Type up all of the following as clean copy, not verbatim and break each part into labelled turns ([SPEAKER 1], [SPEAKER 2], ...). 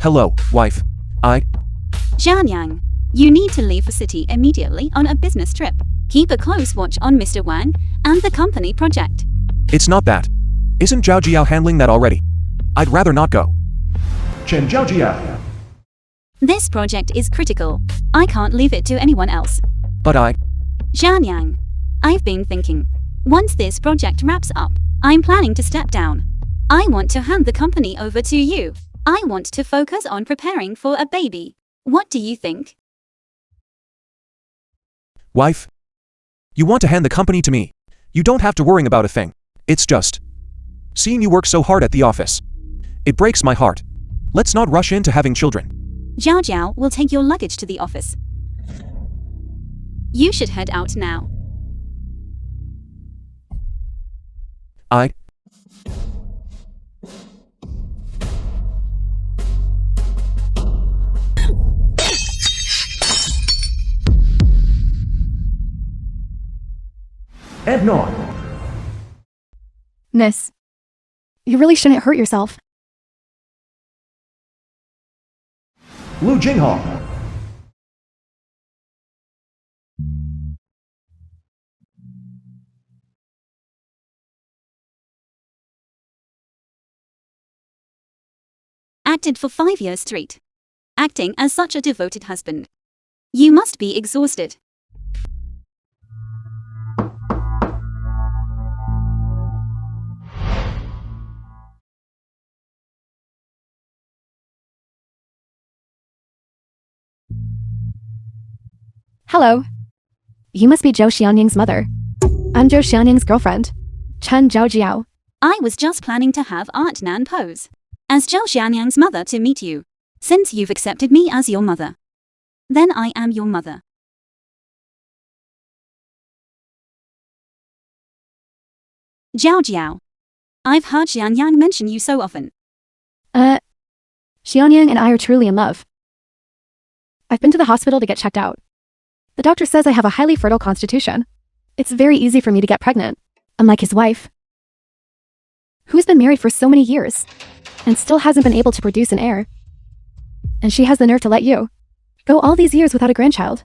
[SPEAKER 1] Hello, wife.
[SPEAKER 2] Jianyang, you need to leave the city immediately on a business trip. Keep a close watch on Mr. Wang and the company project.
[SPEAKER 1] It's not that. Isn't Zhao Jiao handling that already? I'd rather not go.
[SPEAKER 2] This project is critical. I can't leave it to anyone else.
[SPEAKER 1] But
[SPEAKER 2] Jianyang, I've been thinking. Once this project wraps up, I'm planning to step down. I want to hand the company over to you. I want to focus on preparing for a baby. What do you think?
[SPEAKER 1] Wife? You want to hand the company to me. You don't have to worry about a thing. It's just seeing you work so hard at the office. It breaks my heart. Let's not rush into having children.
[SPEAKER 2] Zhao Jiao will take your luggage to the office. You should head out now.
[SPEAKER 3] Miss, you really shouldn't hurt yourself.
[SPEAKER 4] Lu Jingha.
[SPEAKER 2] Acted for 5 years straight. Acting as such a devoted husband. You must be exhausted.
[SPEAKER 3] Hello. You must be Zhou Xianying's mother. I'm Zhou Xianying's girlfriend, Chen Zhaojiao.
[SPEAKER 2] I was just planning to have Aunt Nan pose as Zhou Xianyang's mother to meet you. Since you've accepted me as your mother, then I am your mother. Zhao Jiao. I've heard Xianyang mention you so often.
[SPEAKER 3] Xianying and I are truly in love. I've been to the hospital to get checked out. The doctor says I have a highly fertile constitution. It's very easy for me to get pregnant, unlike his wife, who's been married for so many years and still hasn't been able to produce an heir. And she has the nerve to let you go all these years without a grandchild.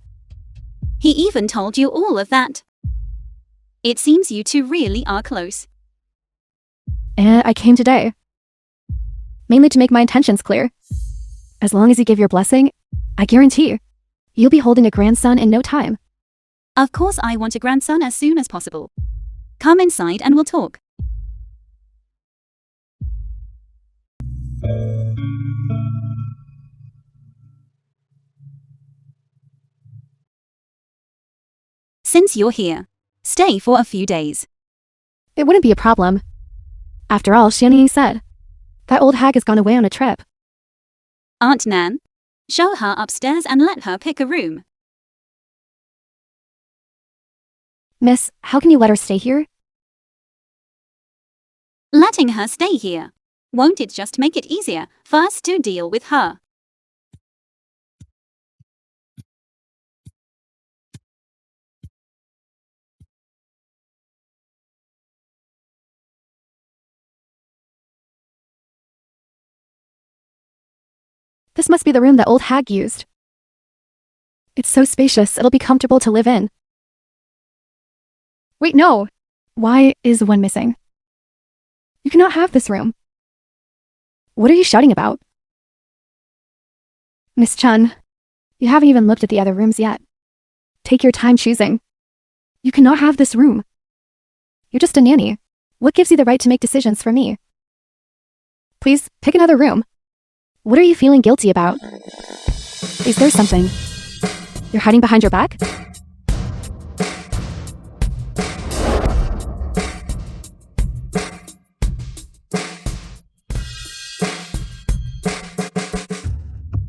[SPEAKER 2] He even told you all of that. It seems you two really are close.
[SPEAKER 3] And I came today, mainly to make my intentions clear. As long as you give your blessing, I guarantee you'll be holding a grandson in no time.
[SPEAKER 2] Of course I want a grandson as soon as possible. Come inside and we'll talk. Since you're here, stay for a few days.
[SPEAKER 3] It wouldn't be a problem. After all, Xianying said, that old hag has gone away on a trip.
[SPEAKER 2] Aunt Nan, show her upstairs and let her pick a room.
[SPEAKER 3] Miss, how can you let her stay here?
[SPEAKER 2] Letting her stay here. Won't it just make it easier for us to deal with her?
[SPEAKER 3] This must be the room that old hag used. It's so spacious, it'll be comfortable to live in. Wait, no. Why is one missing? You cannot have this room. What are you shouting about? Miss Chen, you haven't even looked at the other rooms yet. Take your time choosing. You cannot have this room. You're just a nanny. What gives you the right to make decisions for me? Please, pick another room. What are you feeling guilty about? Is there something you're hiding behind your back?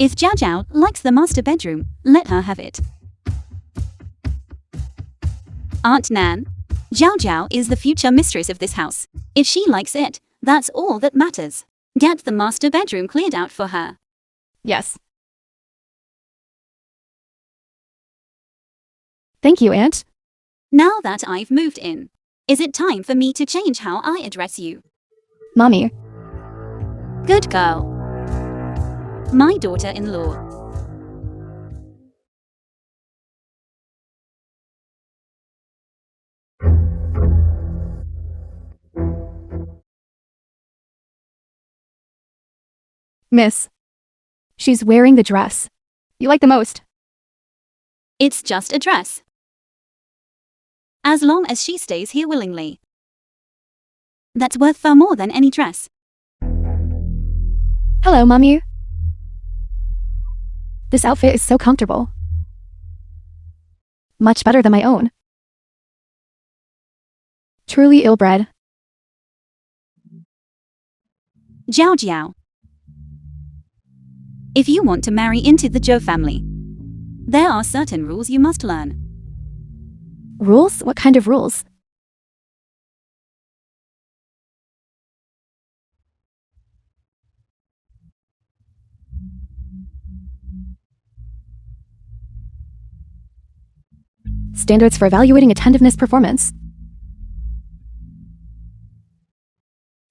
[SPEAKER 2] If Zhao Jiao likes the master bedroom, let her have it. Aunt Nan, Zhao Jiao is the future mistress of this house. If she likes it, that's all that matters. Get the master bedroom cleared out for her.
[SPEAKER 3] Yes. Thank you, Aunt.
[SPEAKER 2] Now that I've moved in, Is it time for me to change how I address you?
[SPEAKER 3] Mommy.
[SPEAKER 2] Good girl. My daughter-in-law.
[SPEAKER 3] Miss. She's wearing the dress you like the most.
[SPEAKER 2] It's just a dress. As long as she stays here willingly. That's worth far more than any dress.
[SPEAKER 3] Hello, Mommy. This outfit is so comfortable. Much better than my own. Truly ill-bred.
[SPEAKER 2] Jiao Jiao. If you want to marry into the Zhou family, there are certain rules you must learn.
[SPEAKER 3] Rules? What kind of rules? Standards for evaluating attentiveness performance.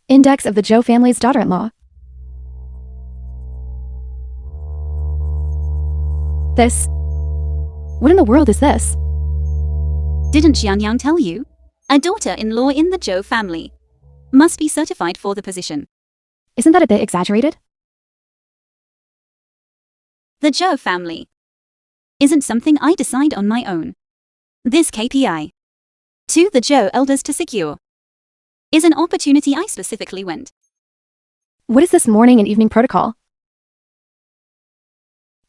[SPEAKER 3] Index of the Zhou family's daughter-in-law. This. What in the world is this?
[SPEAKER 2] Didn't Xianyang tell you? A daughter-in-law in the Zhou family must be certified for the position.
[SPEAKER 3] Isn't that a bit exaggerated?
[SPEAKER 2] The Zhou family isn't something I decide on my own. This KPI to the Zhou elders to secure is an opportunity I specifically went.
[SPEAKER 3] What is this morning and evening protocol?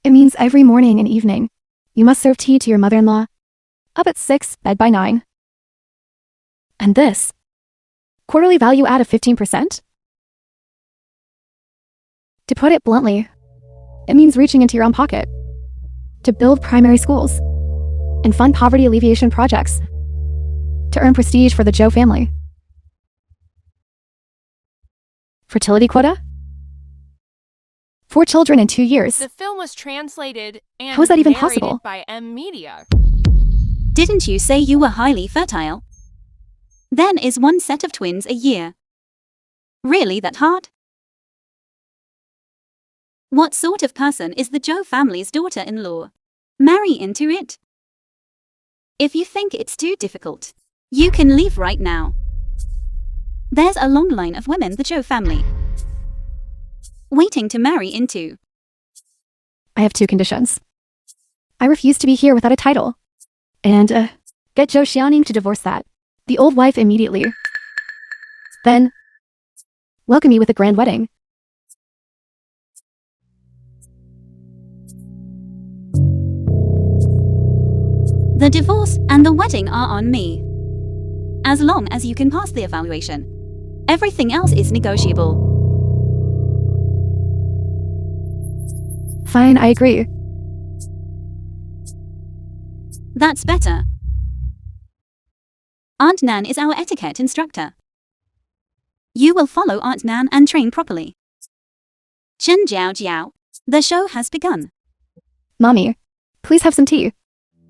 [SPEAKER 3] It means every morning and evening, you must serve tea to your mother-in-law. Up at 6, bed by 9. And this. Quarterly value add of 15%? To put it bluntly, it means reaching into your own pocket. To build primary schools. And fund poverty alleviation projects. To earn prestige for the Zhou family. Fertility quota? 4 children in 2 years.
[SPEAKER 5] The film was translated and
[SPEAKER 3] How is that even
[SPEAKER 5] narrated
[SPEAKER 3] possible?
[SPEAKER 5] by M Media.
[SPEAKER 2] Didn't you say you were highly fertile? Then is one set of twins a year really that hard? What sort of person is the Zhou family's daughter-in-law? Marry into it? If you think it's too difficult, you can leave right now. There's a long line of women the Zhou family waiting to marry into.
[SPEAKER 3] I have 2 conditions. I refuse to be here without a title. And, get Zhou Xiaoning to divorce the old wife immediately. Then, welcome me with a grand wedding.
[SPEAKER 2] The divorce and the wedding are on me. As long as you can pass the evaluation, everything else is negotiable.
[SPEAKER 3] Fine, I agree.
[SPEAKER 2] That's better. Aunt Nan is our etiquette instructor. You will follow Aunt Nan and train properly. Chen Jiao Jiao, the show has begun.
[SPEAKER 3] Mommy, please have some tea.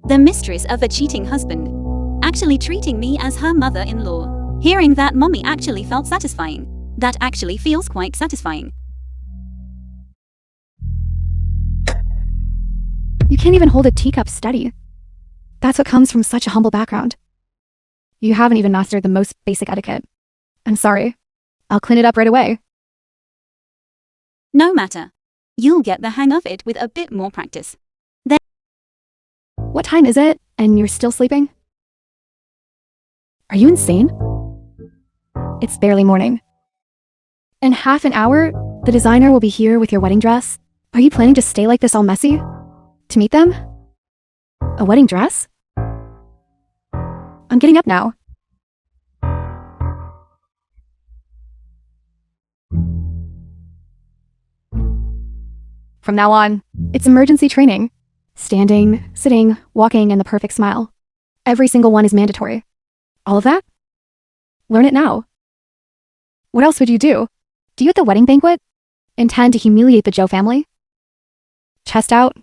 [SPEAKER 2] The mistress of a cheating husband actually treating me as her mother-in-law. Hearing that mommy actually felt satisfying. That actually feels quite satisfying.
[SPEAKER 3] You can't even hold a teacup steady. That's what comes from such a humble background. You haven't even mastered the most basic etiquette. I'm sorry. I'll clean it up right away.
[SPEAKER 2] No matter. You'll get the hang of it with a bit more practice.
[SPEAKER 3] What time is it, and you're still sleeping? Are you insane? It's barely morning. In half an hour, the designer will be here with your wedding dress. Are you planning to stay like this all messy? To meet them? A wedding dress? I'm getting up now. From now on, it's emergency training. Standing, sitting, walking, and the perfect smile. Every single one is mandatory. All of that? Learn it now. What else would you do? Do you at the wedding banquet intend to humiliate the Zhou family? Chest out.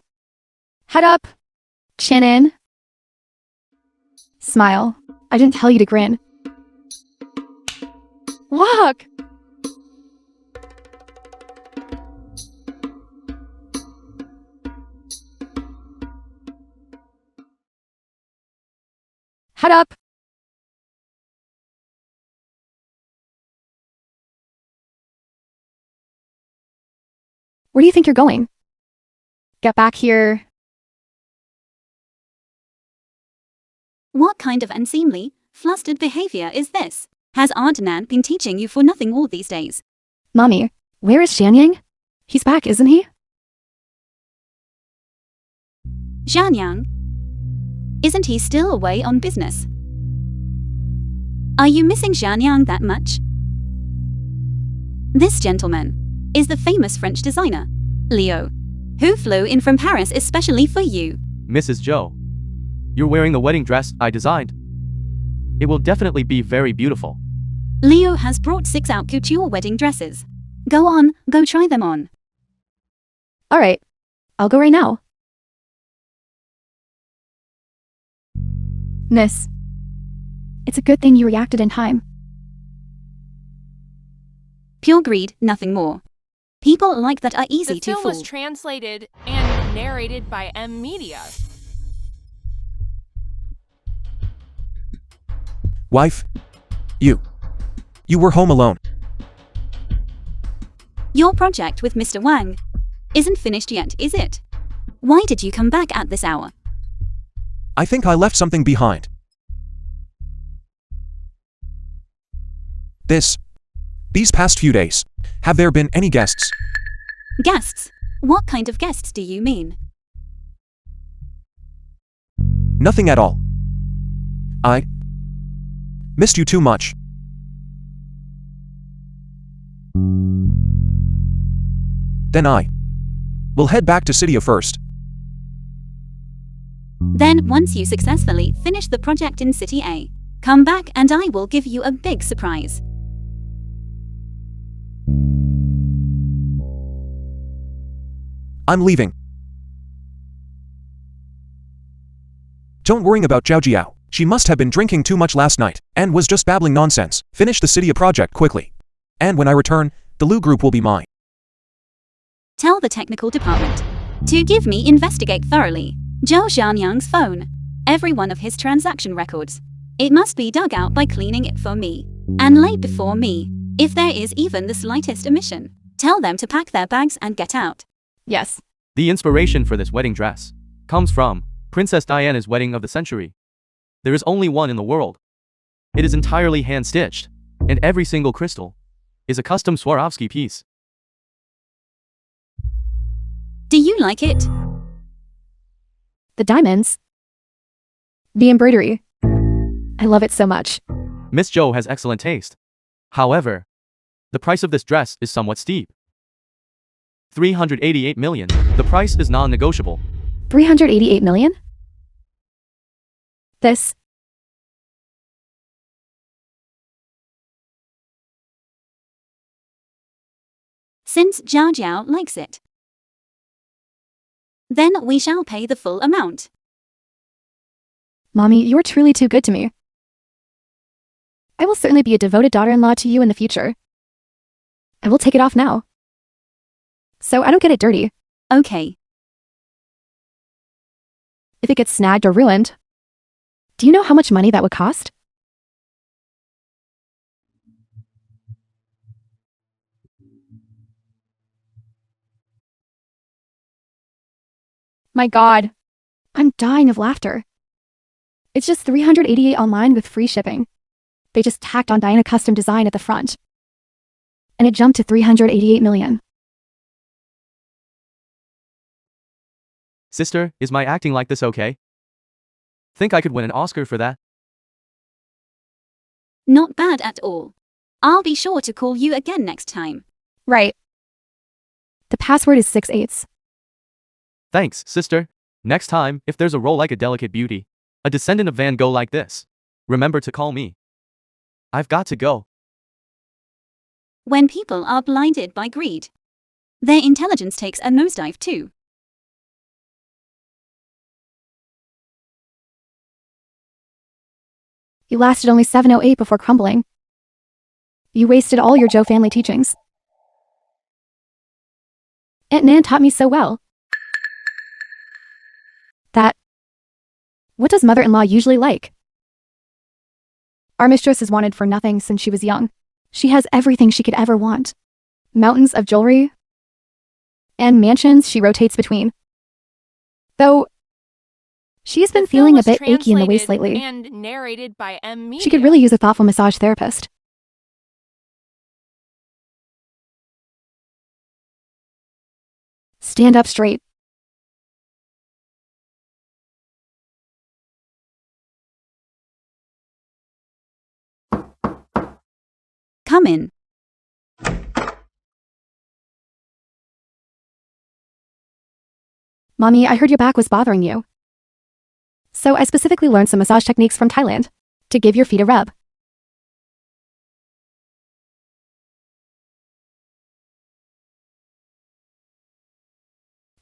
[SPEAKER 3] Head up. Chin in. Smile. I didn't tell you to grin. Look! Head up! Where do you think you're going? Get back here.
[SPEAKER 2] What kind of unseemly, flustered behavior is this? Has Aunt Nan been teaching you for nothing all these days?
[SPEAKER 3] Mommy, where is Shanyang? He's back, isn't he?
[SPEAKER 2] Zhanyang? Isn't he still away on business? Are you missing Zhanyang that much? This gentleman is the famous French designer, Leo, who flew in from Paris especially for you.
[SPEAKER 6] Mrs. Zhou, you're wearing the wedding dress I designed. It will definitely be very beautiful.
[SPEAKER 2] Leo has brought 6 out couture wedding dresses. Go on, go try them on.
[SPEAKER 3] Alright, I'll go right now. Miss, it's a good thing you reacted in time.
[SPEAKER 2] Pure greed, nothing more. People like that are easy
[SPEAKER 5] The
[SPEAKER 2] to
[SPEAKER 5] film
[SPEAKER 2] fool.
[SPEAKER 5] was translated and narrated by M Media.
[SPEAKER 1] Wife? You were home alone.
[SPEAKER 2] Your project with Mr. Wang isn't finished yet, is it? Why did you come back at this hour?
[SPEAKER 1] I think I left something behind. These past few days, have there been any guests?
[SPEAKER 2] Guests? What kind of guests do you mean?
[SPEAKER 1] Nothing at all. I missed you too much. Then I will head back to City first.
[SPEAKER 2] Then, once you successfully finish the project in City A, come back and I will give you a big surprise.
[SPEAKER 1] I'm leaving. Don't worry about Zhao Jiao. She must have been drinking too much last night, and was just babbling nonsense. Finish the Cydia project quickly. And when I return, the Lu group will be mine.
[SPEAKER 2] Tell the technical department to give me investigate thoroughly Zhou Zhanyang's phone, every one of his transaction records. It must be dug out by cleaning it for me, and laid before me. If there is even the slightest omission, tell them to pack their bags and get out.
[SPEAKER 3] Yes.
[SPEAKER 6] The inspiration for this wedding dress comes from Princess Diana's wedding of the century. There is only one in the world. It is entirely hand-stitched, and every single crystal is a custom Swarovski piece.
[SPEAKER 2] Do you like it?
[SPEAKER 3] The diamonds. The embroidery. I love it so much.
[SPEAKER 6] Miss Zhou has excellent taste. However, the price of this dress is somewhat steep. 388 million. The price is non-negotiable.
[SPEAKER 3] 388 million? This.
[SPEAKER 2] Since Zhao Jiao likes it, then we shall pay the full amount.
[SPEAKER 3] Mommy, you're truly too good to me. I will certainly be a devoted daughter-in-law to you in the future. I will take it off now, so I don't get it dirty.
[SPEAKER 2] Okay.
[SPEAKER 3] If it gets snagged or ruined, do you know how much money that would cost? My God, I'm dying of laughter. It's just 388 online with free shipping. They just tacked on Diana custom design at the front. And it jumped to 388 million.
[SPEAKER 6] Sister, is my acting like this okay? Think I could win an Oscar for that?
[SPEAKER 2] Not bad at all. I'll be sure to call you again next time.
[SPEAKER 3] Right. The password is 6/8.
[SPEAKER 6] Thanks, sister. Next time, if there's a role like a delicate beauty, a descendant of Van Gogh like this, remember to call me. I've got to go.
[SPEAKER 2] When people are blinded by greed, their intelligence takes a nosedive too.
[SPEAKER 3] You lasted only 708 before crumbling. You wasted all your Joe family teachings. Aunt Nan taught me so well. What does mother-in-law usually like? Our mistress is wanted for nothing since she was young. She has everything she could ever want. Mountains of jewelry and mansions she rotates between. Though, she has been feeling a bit achy in the waist lately.
[SPEAKER 5] And narrated by Media.
[SPEAKER 3] She could really use a thoughtful massage therapist. Stand up straight.
[SPEAKER 2] Come in.
[SPEAKER 3] Mommy, I heard your back was bothering you. So I specifically learned some massage techniques from Thailand to give your feet a rub.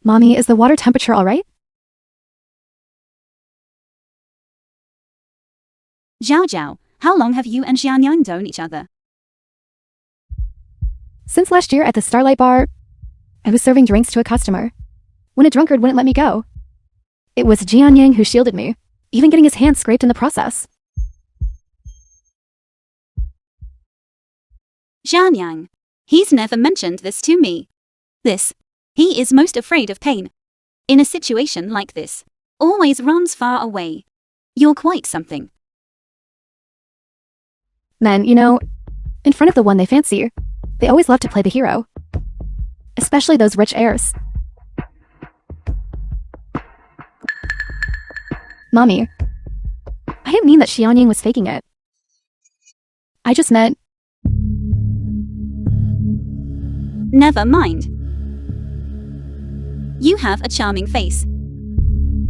[SPEAKER 3] Mommy, is the water temperature all right?
[SPEAKER 2] Zhao Zhao, how long have you and Xianyang known each other?
[SPEAKER 3] Since last year at the Starlight Bar, I was serving drinks to a customer when a drunkard wouldn't let me go. It was Jianyang who shielded me, even getting his hand scraped in the process.
[SPEAKER 2] Xianyang. He's never mentioned this to me. He is most afraid of pain. In a situation like this, always runs far away. You're quite something.
[SPEAKER 3] Men, in front of the one they fancy, they always love to play the hero. Especially those rich heirs. Mommy, I didn't mean that Xianying was faking it. I just meant...
[SPEAKER 2] Never mind. You have a charming face.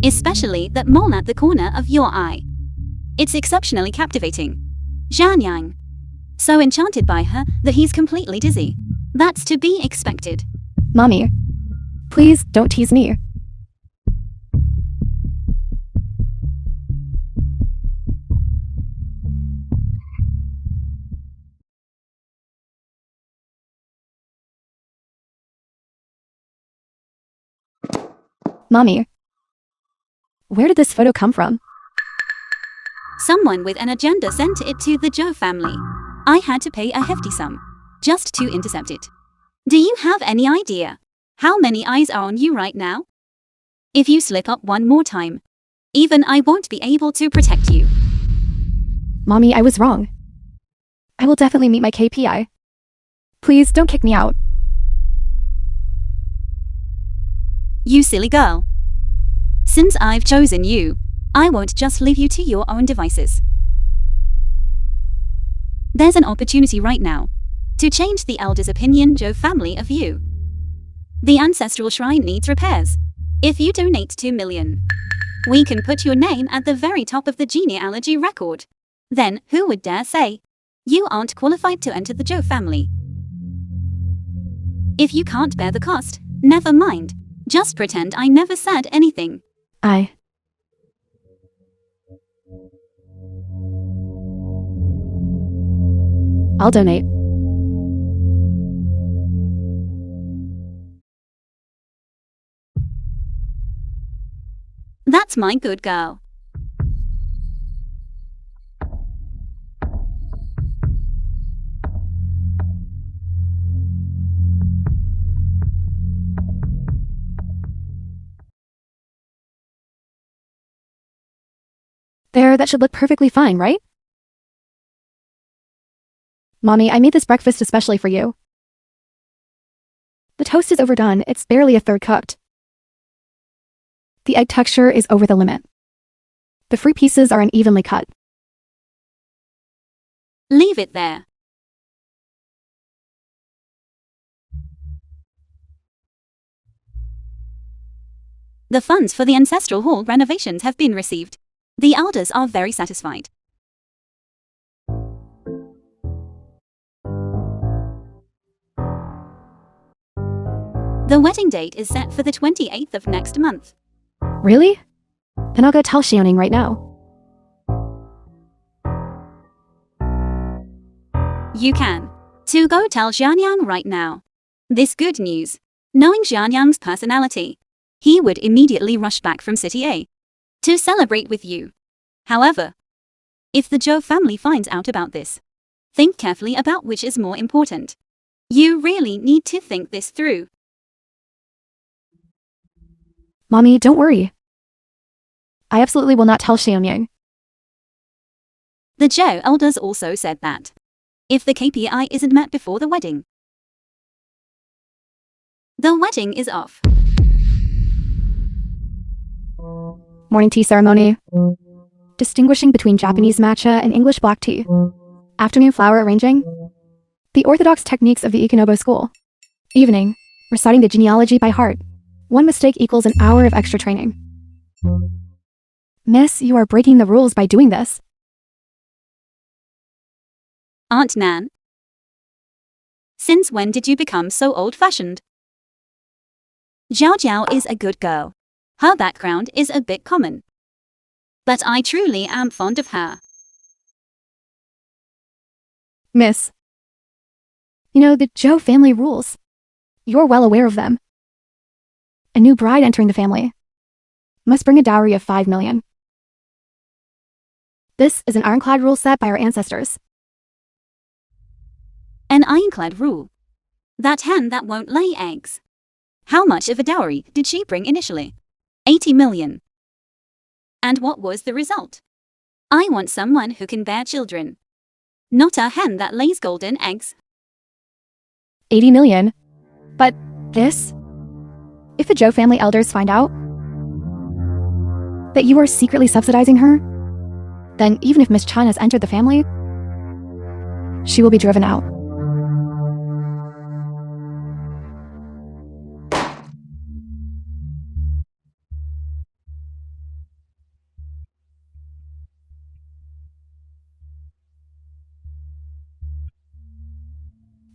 [SPEAKER 2] Especially that mole at the corner of your eye. It's exceptionally captivating. Xianyang. So enchanted by her that he's completely dizzy. That's to be expected.
[SPEAKER 3] Mommy, please don't tease me. Mommy, where did this photo come from?
[SPEAKER 2] Someone with an agenda sent it to the Zhou family. I had to pay a hefty sum just to intercept it. Do you have any idea how many eyes are on you right now? If you slip up one more time, even I won't be able to protect you.
[SPEAKER 3] Mommy, I was wrong. I will definitely meet my KPI. Please don't kick me out.
[SPEAKER 2] You silly girl. Since I've chosen you, I won't just leave you to your own devices. There's an opportunity right now to change the elders' opinion Zhou family of you. The ancestral shrine needs repairs. If you donate 2 million, we can put your name at the very top of the genealogy record. Then who would dare say you aren't qualified to enter the Zhou family? If you can't bear the cost, never mind. Just pretend I never said anything.
[SPEAKER 3] I'll donate.
[SPEAKER 2] That's my good girl.
[SPEAKER 3] There, that should look perfectly fine, right? Mommy, I made this breakfast especially for you. The toast is overdone, it's barely a third cooked. The egg texture is over the limit. The fruit pieces are unevenly cut.
[SPEAKER 2] Leave it there. The funds for the ancestral hall renovations have been received. The elders are very satisfied. The wedding date is set for the 28th of next month.
[SPEAKER 3] Really? Then I'll go tell Xiaoning right now.
[SPEAKER 2] You can. to go tell Xianyang right now. This good news. Knowing Xianyang's personality, he would immediately rush back from City A to celebrate with you. However, if the Zhou family finds out about this, think carefully about which is more important. You really need to think this through.
[SPEAKER 3] Mommy, don't worry. I absolutely will not tell Xianyang.
[SPEAKER 2] The Zhou elders also said that if the KPI isn't met before the wedding is off.
[SPEAKER 3] Morning tea ceremony. Distinguishing between Japanese matcha and English black tea. Afternoon flower arranging. The orthodox techniques of the Ikenobo school. Evening. Reciting the genealogy by heart. One mistake equals an hour of extra training. Miss, you are breaking the rules by doing this.
[SPEAKER 2] Aunt Nan, since when did you become so old-fashioned? Zhao Zhao is a good girl. Her background is a bit common, but I truly am fond of her.
[SPEAKER 3] Miss. You know, the Zhou family rules. You're well aware of them. A new bride entering the family must bring a dowry of 5 million. This is an ironclad rule set by our ancestors.
[SPEAKER 2] An ironclad rule. That hen that won't lay eggs. How much of a dowry did she bring initially? 80 million. And what was the result? I want someone who can bear children, not a hen that lays golden eggs.
[SPEAKER 3] 80 million. But this? If the Zhou family elders find out that you are secretly subsidizing her, then even if Miss Chan has entered the family, she will be driven out.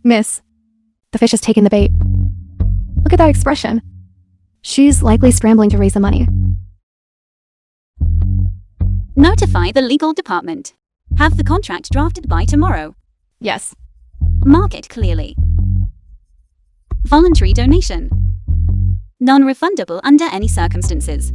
[SPEAKER 3] Miss, the fish has taken the bait. Look at that expression. She's likely scrambling to raise the money.
[SPEAKER 2] Notify the legal department. Have the contract drafted by tomorrow.
[SPEAKER 3] Yes.
[SPEAKER 2] Mark it clearly. Voluntary donation. Non-refundable under any circumstances.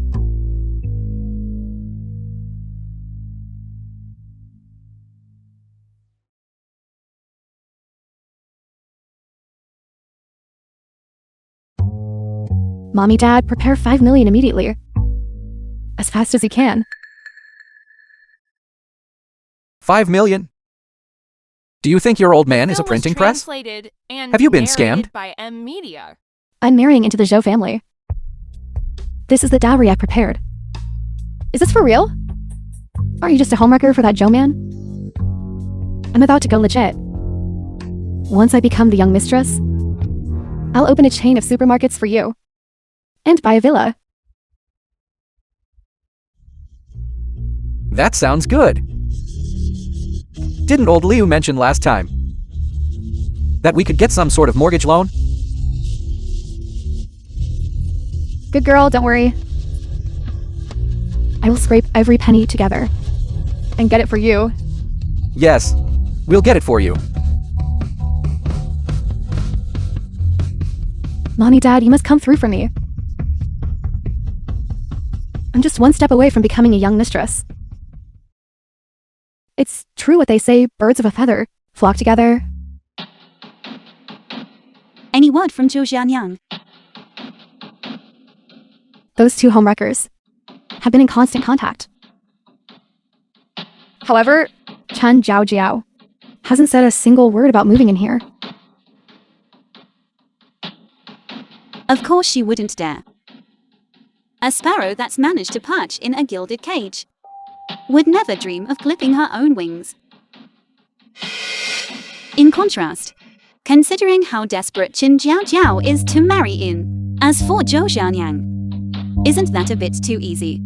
[SPEAKER 3] Mommy, Dad, prepare 5 million immediately. As fast as you can.
[SPEAKER 1] 5 million? Do you think your old man is a
[SPEAKER 5] Film was
[SPEAKER 1] printing press?
[SPEAKER 5] translated and
[SPEAKER 1] Have you been
[SPEAKER 5] narrated
[SPEAKER 1] scammed?
[SPEAKER 5] by M Media.
[SPEAKER 3] I'm marrying into the Zhou family. This is the dowry I prepared. Is this for real? Are you just a homewrecker for that Zhou man? I'm about to go legit. Once I become the young mistress, I'll open a chain of supermarkets for you. And buy a villa.
[SPEAKER 1] That sounds good. Didn't old Liu mention last time that we could get some sort of mortgage loan?
[SPEAKER 3] Good girl, don't worry. I will scrape every penny together and get it for you.
[SPEAKER 1] Yes, we'll get it for you.
[SPEAKER 3] Mommy, Dad, you must come through for me. I'm just one step away from becoming a young mistress. It's true what they say, birds of a feather flock together.
[SPEAKER 2] Any word from Zhou Xianyang?
[SPEAKER 3] Those two homewreckers have been in constant contact. However, Chen Jiao hasn't said a single word about moving in here.
[SPEAKER 2] Of course she wouldn't dare. A sparrow that's managed to perch in a gilded cage would never dream of clipping her own wings. In contrast, considering how desperate Qin Jiao is to marry in, as for Zhou Xianyang, isn't that a bit too easy?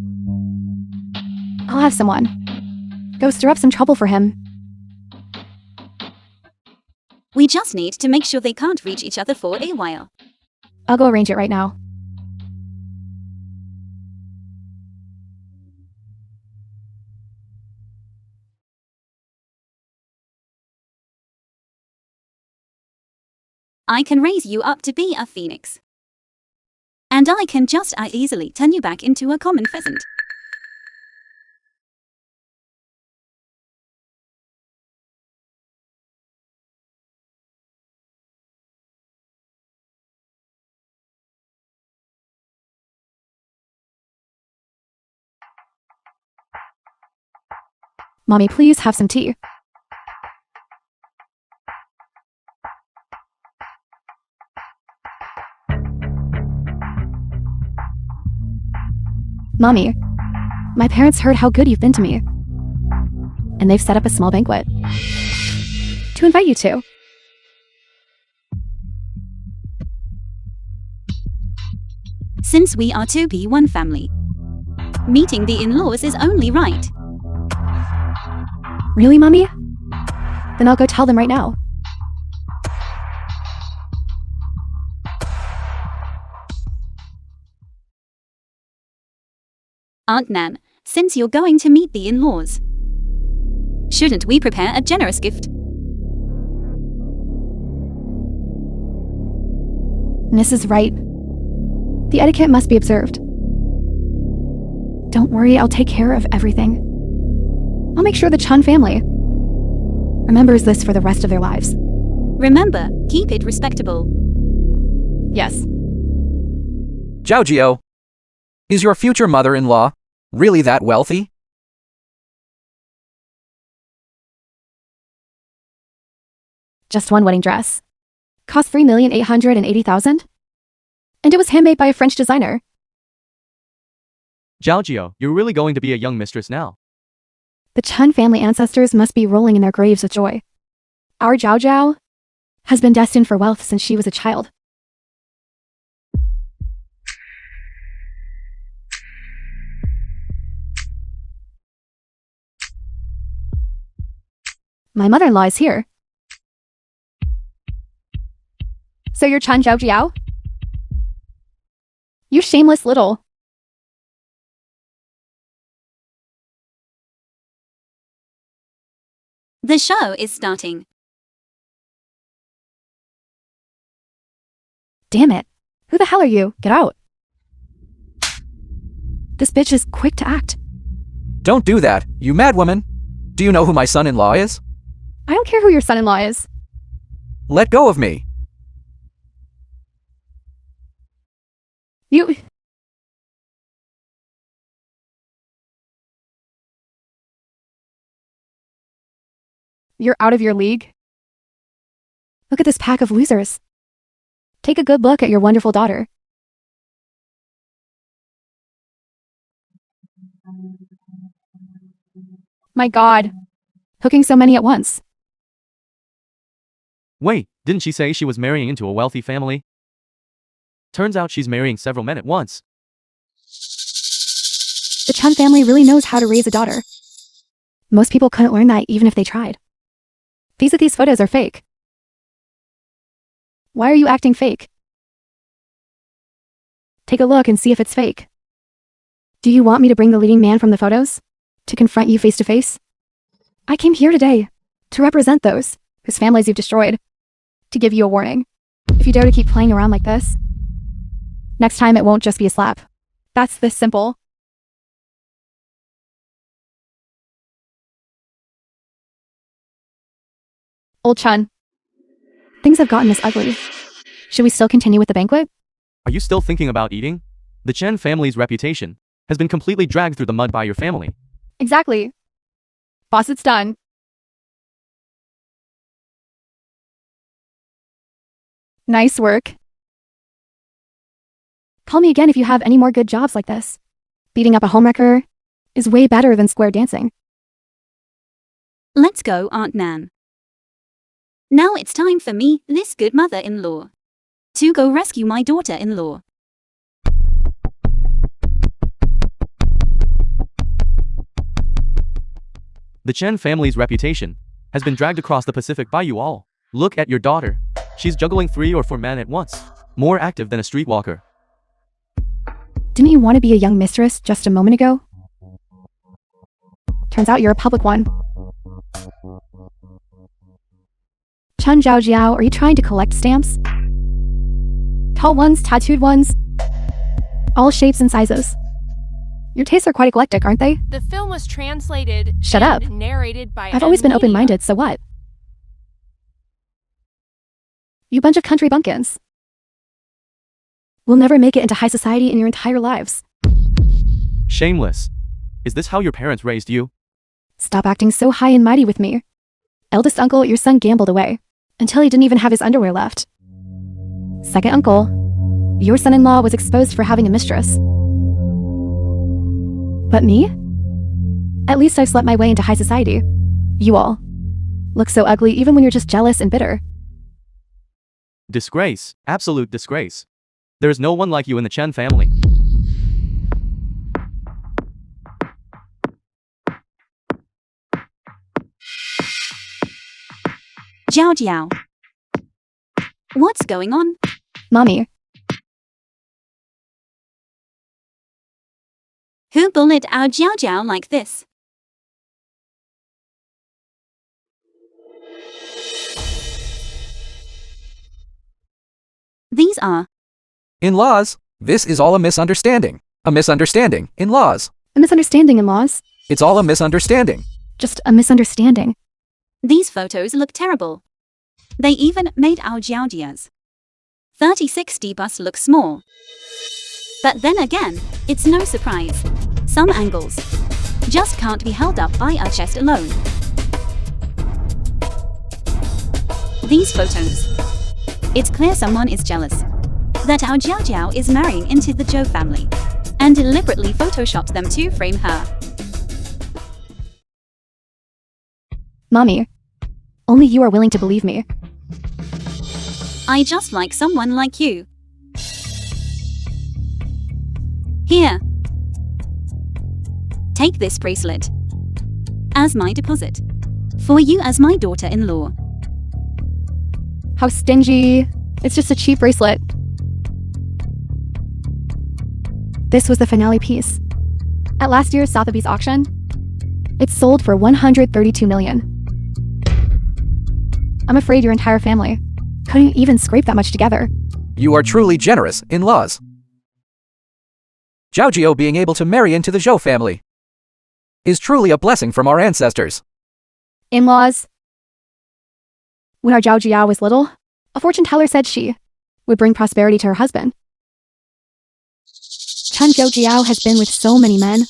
[SPEAKER 3] I'll have someone go stir up some trouble for him.
[SPEAKER 2] We just need to make sure they can't reach each other for a while.
[SPEAKER 3] I'll go arrange it right now.
[SPEAKER 2] I can raise you up to be a phoenix. And I can just as easily turn you back into a common pheasant.
[SPEAKER 3] Mommy, please have some tea. Mommy, my parents heard how good you've been to me, and they've set up a small banquet to invite you to.
[SPEAKER 2] Since we are to be one family, meeting the in-laws is only right.
[SPEAKER 3] Really, Mommy? Then I'll go tell them right now.
[SPEAKER 2] Aunt Nan, since you're going to meet the in-laws, shouldn't we prepare a generous gift?
[SPEAKER 3] Mrs. Wright, the etiquette must be observed. Don't worry, I'll take care of everything. I'll make sure the Chun family remembers this for the rest of their lives.
[SPEAKER 2] Remember, keep it respectable.
[SPEAKER 3] Yes.
[SPEAKER 7] Zhao Jiao, is your future mother-in-law really that wealthy?
[SPEAKER 3] Just one wedding dress. Cost $3,880,000. And it was handmade by a French designer.
[SPEAKER 6] Zhao Jiao, you're really going to be a young mistress now.
[SPEAKER 3] The Chun family ancestors must be rolling in their graves with joy. Our Zhao Zhao has been destined for wealth since she was a child. My mother-in-law is here. So you're Chun Zhao Jiao? You shameless little.
[SPEAKER 2] The show is starting.
[SPEAKER 3] Damn it. Who the hell are you? Get out. This bitch is quick to act.
[SPEAKER 7] Don't do that, you mad woman. Do you know who my son-in-law is?
[SPEAKER 3] I don't care who your son-in-law is.
[SPEAKER 7] Let go of me.
[SPEAKER 3] You're out of your league? Look at this pack of losers. Take a good look at your wonderful daughter. My God. Hooking so many at once.
[SPEAKER 6] Wait, didn't she say she was marrying into a wealthy family? Turns out she's marrying several men at once.
[SPEAKER 3] The Chun family really knows how to raise a daughter. Most people couldn't learn that even if they tried. These photos are fake. Why are you acting fake? Take a look and see if it's fake. Do you want me to bring the leading man from the photos to confront you face to face? I came here today to represent those whose families you've destroyed, to give you a warning. If you dare to keep playing around like this, next time it won't just be a slap. That's this simple. Old Chun, things have gotten this ugly. Should we still continue with the banquet?
[SPEAKER 6] Are you still thinking about eating? The Chen family's reputation has been completely dragged through the mud by your family.
[SPEAKER 3] Exactly. Boss, it's done. Nice work. Call me again if you have any more good jobs like this. Beating up a homewrecker is way better than square dancing.
[SPEAKER 2] Let's go, Aunt Nan. Now it's time for me, this good mother-in-law, to go rescue my daughter-in-law.
[SPEAKER 6] The Chen family's reputation has been dragged across the Pacific by you all. Look at your daughter. She's juggling 3 or 4 men at once, more active than a streetwalker.
[SPEAKER 3] Didn't you want to be a young mistress just a moment ago? Turns out you're a public one. Chun Zhao Jiao, are you trying to collect stamps? Tall ones, tattooed ones. All shapes and sizes. Your tastes are quite eclectic, aren't they?
[SPEAKER 5] The film was translated
[SPEAKER 3] Shut
[SPEAKER 5] and
[SPEAKER 3] up.
[SPEAKER 5] narrated by
[SPEAKER 3] I've always been
[SPEAKER 5] media.
[SPEAKER 3] open-minded, so what? You bunch of country bumpkins. Will never make it into high society in your entire lives.
[SPEAKER 6] Shameless. Is this how your parents raised you?
[SPEAKER 3] Stop acting so high and mighty with me. Eldest uncle, your son gambled away. Until he didn't even have his underwear left. Second uncle, your son-in-law was exposed for having a mistress. But me? At least I've slept my way into high society. You all look so ugly even when you're just jealous and bitter.
[SPEAKER 6] Disgrace. Absolute disgrace. There is no one like you in the Chen family.
[SPEAKER 2] Jiao Jiao. What's going on?
[SPEAKER 3] Mommy,
[SPEAKER 2] Who bullied our Jiao Jiao like this? These are
[SPEAKER 7] In-laws, this is all a misunderstanding. A misunderstanding. In-laws.
[SPEAKER 3] a misunderstanding, in-laws.
[SPEAKER 7] It's all a misunderstanding.
[SPEAKER 3] Just a misunderstanding.
[SPEAKER 2] These photos look terrible. They even made our Jiao Jia's 3060 bust look small. But then again, it's no surprise. Some angles just can't be held up by a chest alone. These photos. It's clear someone is jealous that our Jiao Jiao is marrying into the Zhou family and deliberately photoshopped them to frame her.
[SPEAKER 3] Mommy, only you are willing to believe me.
[SPEAKER 2] I just like someone like you. Here. Take this bracelet as my deposit for you as my daughter-in-law.
[SPEAKER 3] How stingy. It's just a cheap bracelet. This was the finale piece. At last year's Sotheby's auction, it sold for $132 million. I'm afraid your entire family couldn't even scrape that much together.
[SPEAKER 7] You are truly generous, in-laws. Zhao Jiao being able to marry into the Zhou family is truly a blessing from our ancestors.
[SPEAKER 3] In-laws. When our Zhao Jiao was little, a fortune teller said she would bring prosperity to her husband. Chen Zhou Jiao has been with so many men,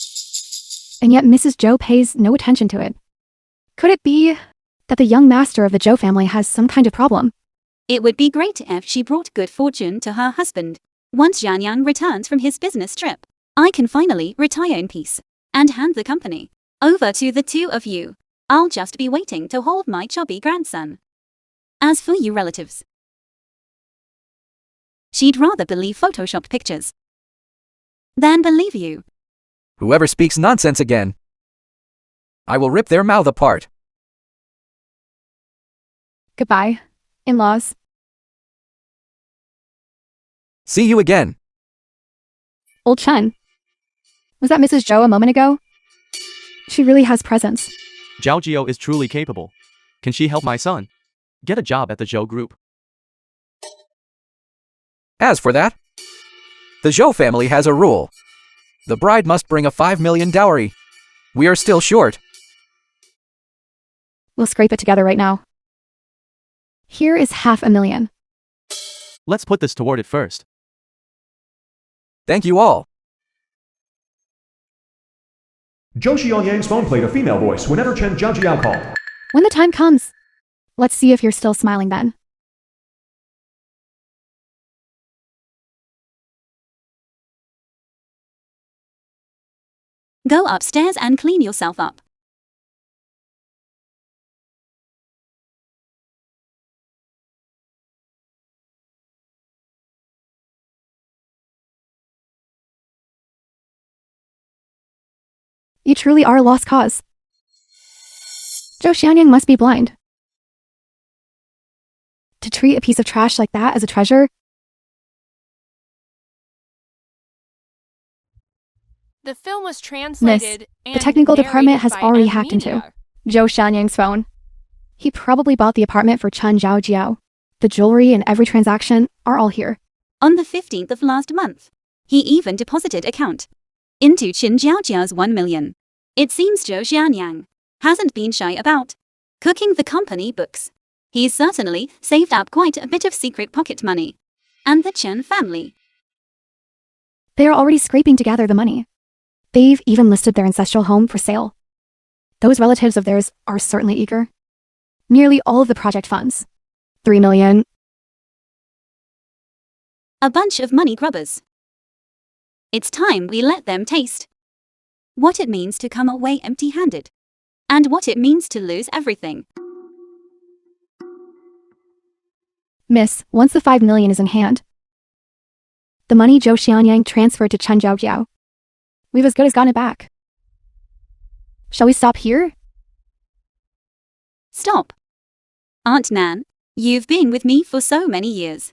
[SPEAKER 3] and yet Mrs. Zhou pays no attention to it. Could it be that the young master of the Zhou family has some kind of problem?
[SPEAKER 2] It would be great if she brought good fortune to her husband. Once Zhanyang returns from his business trip, I can finally retire in peace and hand the company over to the two of you. I'll just be waiting to hold my chubby grandson. As for you relatives, she'd rather believe photoshopped pictures than believe you.
[SPEAKER 7] Whoever speaks nonsense again, I will rip their mouth apart.
[SPEAKER 3] Goodbye, in-laws.
[SPEAKER 7] See you again.
[SPEAKER 3] Old Chen. Was that Mrs. Zhou a moment ago? She really has presence.
[SPEAKER 6] Zhao Jiao is truly capable. Can she help my son get a job at the Zhou group?
[SPEAKER 7] As for that, the Zhou family has a rule. The bride must bring a 5 million dowry. We are still short.
[SPEAKER 3] We'll scrape it together right now. Here is $500,000.
[SPEAKER 6] Let's put this toward it first.
[SPEAKER 7] Thank you all.
[SPEAKER 4] Zhou Xiaoyang's phone played a female voice whenever Chen Zhaojiao called.
[SPEAKER 3] When the time comes, let's see if you're still smiling then.
[SPEAKER 2] Go upstairs and clean yourself up.
[SPEAKER 3] You truly are a lost cause. Zhou Xianyang must be blind. To treat a piece of trash like that as a treasure?
[SPEAKER 5] The film was translated and
[SPEAKER 3] The technical department
[SPEAKER 5] narrated
[SPEAKER 3] has
[SPEAKER 5] by
[SPEAKER 3] already
[SPEAKER 5] M
[SPEAKER 3] hacked into
[SPEAKER 5] Media.
[SPEAKER 3] Zhou Xianyang's phone. He probably bought the apartment for Chen Zhaojiao. The jewelry and every transaction are all here.
[SPEAKER 2] On the 15th of last month, he even deposited account into Qin Jiaojia's 1 million. It seems Zhou Xianyang hasn't been shy about cooking the company books. He's certainly saved up quite a bit of secret pocket money. And the Chen family.
[SPEAKER 3] They are already scraping together the money. They've even listed their ancestral home for sale. Those relatives of theirs are certainly eager. Nearly all of the project funds, 3 million.
[SPEAKER 2] A bunch of money grubbers. It's time we let them taste what it means to come away empty-handed, and what it means to lose everything.
[SPEAKER 3] Miss, once the 5 million is in hand, the money Zhou Xianyang transferred to Chen Jiaojiao, we've as good as gotten it back. Shall we stop here?
[SPEAKER 2] Stop. Aunt Nan, you've been with me for so many years.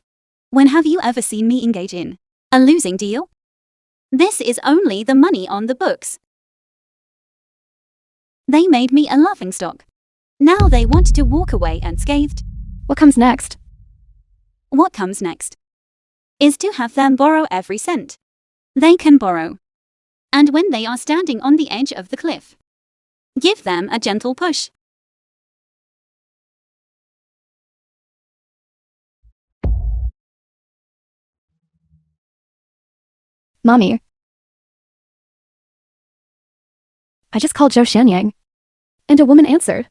[SPEAKER 2] When have you ever seen me engage in a losing deal? This is only the money on the books. They made me a laughingstock. Now they want to walk away unscathed.
[SPEAKER 3] What comes next?
[SPEAKER 2] What comes next is to have them borrow every cent they can borrow. And when they are standing on the edge of the cliff, give them a gentle push.
[SPEAKER 3] Mommy. I just called Zhou Xianyang, and a woman answered.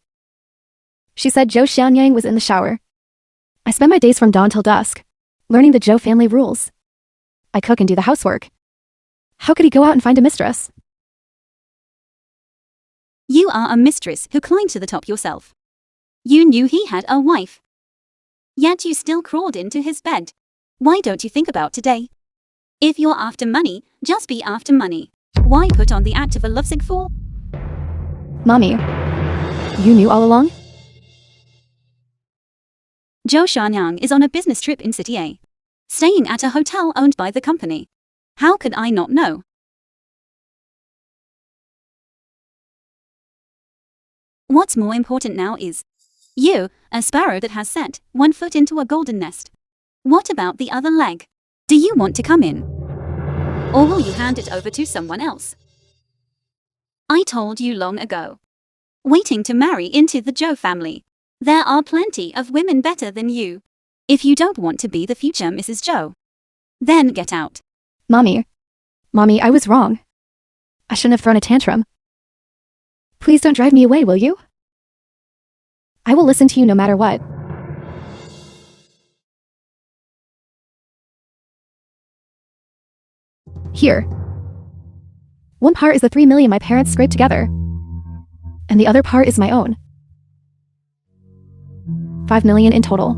[SPEAKER 3] She said Zhou Xianyang was in the shower. I spend my days from dawn till dusk, learning the Zhou family rules. I cook and do the housework. How could he go out and find a mistress?
[SPEAKER 2] You are a mistress who climbed to the top yourself. You knew he had a wife. Yet you still crawled into his bed. Why don't you think about today? If you're after money, just be after money. Why put on the act of a lovesick fool?
[SPEAKER 3] Mommy, you knew all along?
[SPEAKER 2] Zhou Xianyang is on a business trip in City A, staying at a hotel owned by the company. How could I not know? What's more important now is you, a sparrow that has set one foot into a golden nest. What about the other leg? Do you want to come in? Or will you hand it over to someone else? I told you long ago. Waiting to marry into the Zhou family. There are plenty of women better than you. If you don't want to be the future Mrs. Zhou, then get out.
[SPEAKER 3] Mommy, I was wrong. I shouldn't have thrown a tantrum. Please don't drive me away, will you? I will listen to you no matter what. Here. One part is the 3 million my parents scraped together, and the other part is my own. 5 million in total.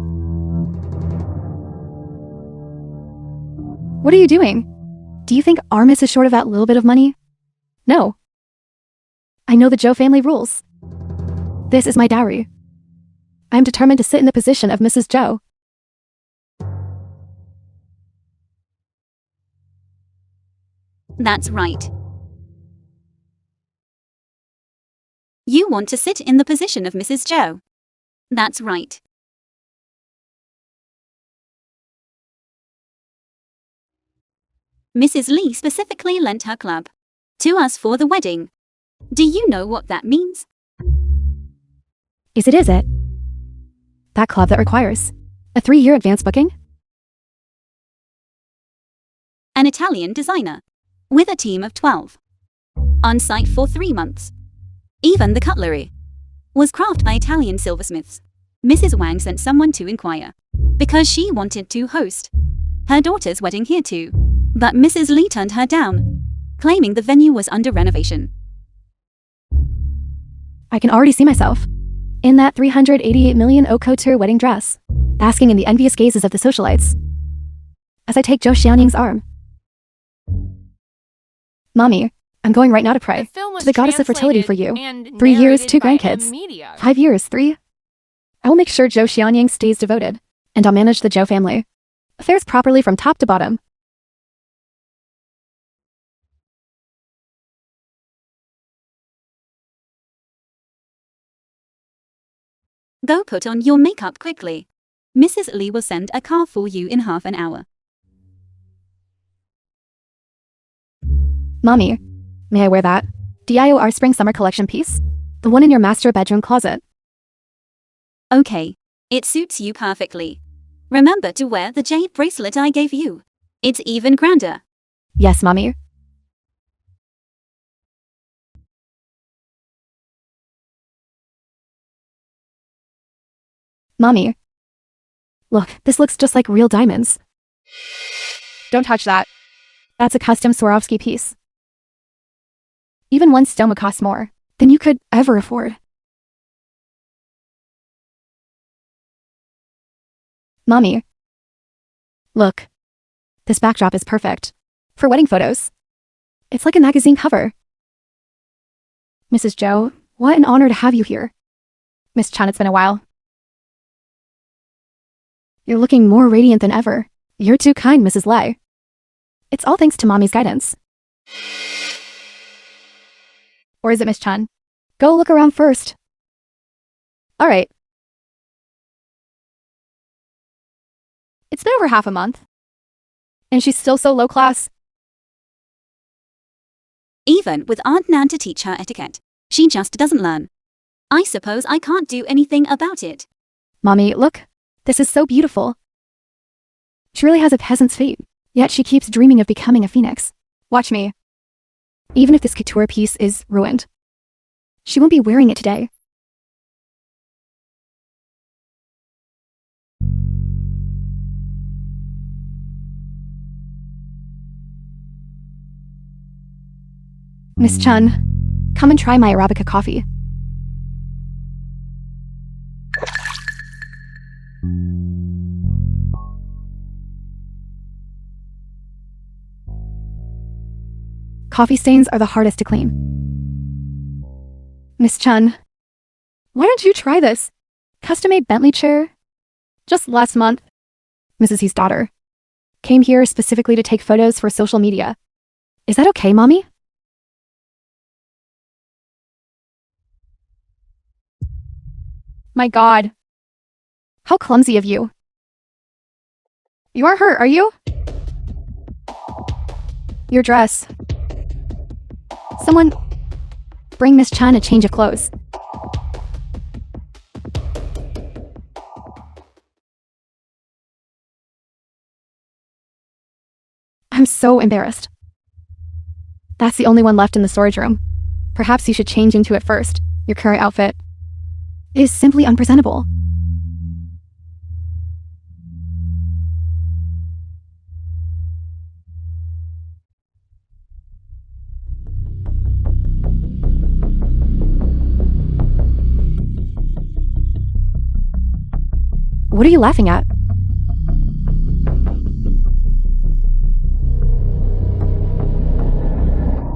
[SPEAKER 3] What are you doing? Do you think Armis is short of that little bit of money? No. I know the Zhou family rules. This is my dowry. I am determined to sit in the position of Mrs. Zhou.
[SPEAKER 2] That's right. You want to sit in the position of Mrs. Zhou. That's right. Mrs. Li specifically lent her club to us for the wedding. Do you know what that means?
[SPEAKER 3] Is it? That club that requires a 3-year advance booking?
[SPEAKER 2] An Italian designer with a team of 12 on site for 3 months. Even the cutlery was crafted by Italian silversmiths. Mrs. Wang sent someone to inquire because she wanted to host her daughter's wedding here too. But Mrs. Li turned her down, claiming the venue was under renovation.
[SPEAKER 3] I can already see myself in that 388 million haute couture wedding dress, basking in the envious gazes of the socialites as I take Zhou Xianyang's arm. Mommy, I'm going right now to pray to the goddess of fertility for you. 3 years, 2 grandkids. 5 years, 3. I will make sure Zhou Xianyang stays devoted, and I'll manage the Zhou family affairs properly from top to bottom.
[SPEAKER 2] Go put on your makeup quickly. Mrs. Li will send a car for you in half an hour.
[SPEAKER 3] Mommy, may I wear that? DIOR Spring Summer Collection piece? The one in your master bedroom closet.
[SPEAKER 2] Okay. It suits you perfectly. Remember to wear the jade bracelet I gave you. It's even grander.
[SPEAKER 3] Yes, Mommy. Mommy. Look, this looks just like real diamonds. Don't touch that. That's a custom Swarovski piece. Even one stone would cost more than you could ever afford. Mommy. Look. This backdrop is perfect. For wedding photos. It's like a magazine cover. Mrs. Joe, what an honor to have you here. Miss Chan, it's been a while. You're looking more radiant than ever. You're too kind, Mrs. Lai. It's all thanks to Mommy's guidance. Or is it Miss Chan? Go look around first. All right. It's been over half a month. And she's still so low class.
[SPEAKER 2] Even with Aunt Nan to teach her etiquette, she just doesn't learn. I suppose I can't do anything about it.
[SPEAKER 3] Mommy, look. This is so beautiful. She really has a peasant's fate, yet she keeps dreaming of becoming a phoenix. Watch me. Even if this couture piece is ruined, she won't be wearing it today. Miss Chun, come and try my Arabica coffee. Coffee stains are the hardest to clean. Miss Chun, why don't you try this? Custom-made Bentley chair? Just last month, Mrs. He's daughter came here specifically to take photos for social media. Is that okay, Mommy? My God. How clumsy of you. You aren't hurt, are you? Your dress. Someone bring Miss Chan a change of clothes. I'm so embarrassed. That's the only one left in the storage room. Perhaps you should change into it first. Your current outfit is simply unpresentable. What are you laughing at?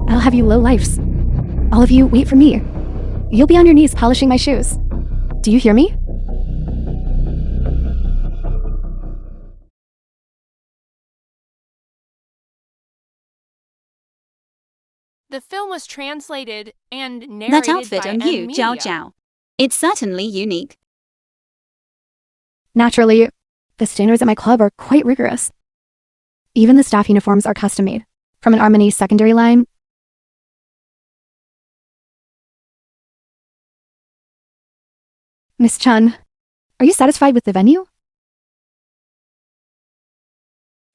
[SPEAKER 3] I'll have you lowlifes. All of you, wait for me. You'll be on your knees polishing my shoes. Do you hear me?
[SPEAKER 5] The film was translated and narrated
[SPEAKER 2] That outfit
[SPEAKER 5] by
[SPEAKER 2] on you,
[SPEAKER 5] Media.
[SPEAKER 2] Zhao Zhao. It's certainly unique.
[SPEAKER 3] Naturally, the standards at my club are quite rigorous. Even the staff uniforms are custom-made from an Armani secondary line. Miss Chun, are you satisfied with the venue?